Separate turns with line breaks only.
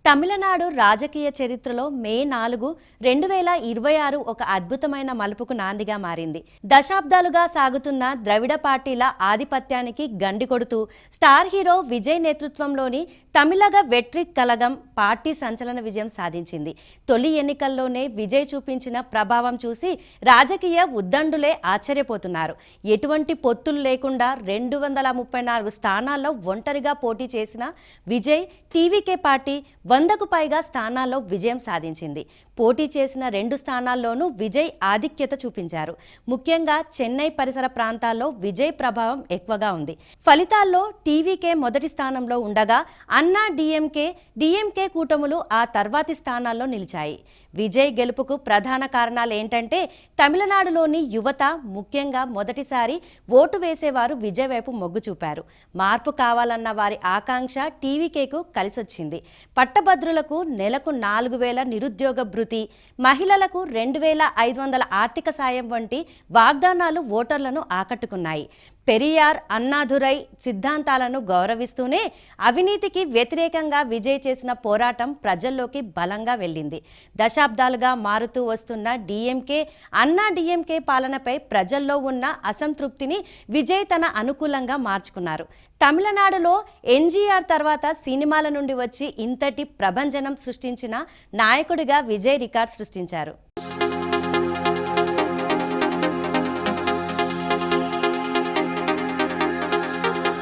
తమిళనాడు రాజకీయ చరిత్రలో మే 4, 2026 ఒక అద్భుతమైన మలుపుకు నాందిగా మారింది. దశాబ్దాలుగా సాగుతున్న ద్రవిడ పార్టీల ఆధిపత్యానికి గండి కొడుతూ స్టార్ హీరో విజయ్ నేతృత్వంలోని తమిళగ వెట్రి కలగం పార్టీ సంచలన విజయం సాధించింది. తొలి ఎన్నికల్లోనే విజయ్ చూపించిన ప్రభావం చూసి రాజకీయ ఉద్దండులే ఆశ్చర్యపోతున్నారు. ఎటువంటి పొత్తులు లేకుండా 234 స్థానాల్లో ఒంటరిగా పోటీ చేసిన విజయ్ టీవీకే పార్టీ 100కు పైగా స్థానాల్లో విజయం సాధించింది. పోటీ చేసిన 2 స్థానాల్లోనూ విజయ్ ఆధిక్యత చూపించారు. ముఖ్యంగా చెన్నై పరిసర ప్రాంతాల్లో విజయ్ ప్రభావం ఎక్కువగా ఉంది. ఫలితాల్లో టీవీకే మొదటి స్థానంలో ఉండగా అన్నా డిఎంకే కూటములు ఆ తర్వాతి స్థానాల్లో నిలిచాయి. విజయ్ గెలుపుకు ప్రధాన కారణాలు ఏంటంటే తమిళనాడులోని యువత ముఖ్యంగా మొదటిసారి ఓటు వేసేవారు విజయ్ వైపు మొగ్గు చూపారు. మార్పు కావాలన్న వారి ఆకాంక్ష టీవీకేకు కలిసొచ్చింది. పట్టభద్రులకు నెలకు 4,000 నిరుద్యోగ భృతి, మహిళలకు 2,500 ఆర్థిక సాయం వంటి వాగ్దానాలు ఓటర్లను ఆకట్టుకున్నాయి. పెరియార్, అన్నాదురై సిద్ధాంతాలను గౌరవిస్తూనే అవినీతికి వ్యతిరేకంగా విజయ్ చేసిన పోరాటం ప్రజల్లోకి బలంగా వెళ్ళింది. దశాబ్దాలుగా మారుతూ వస్తున్న డిఎంకే పాలనపై ప్రజల్లో ఉన్న అసంతృప్తిని విజయ్ తన అనుకూలంగా మార్చుకున్నారు. తమిళనాడులో ఎన్టీఆర్ తర్వాత సినిమాల నుండి వచ్చి ఇంతటి ప్రభంజనం సృష్టించిన నాయకుడిగా విజయ్ రికార్డ్ సృష్టించారు.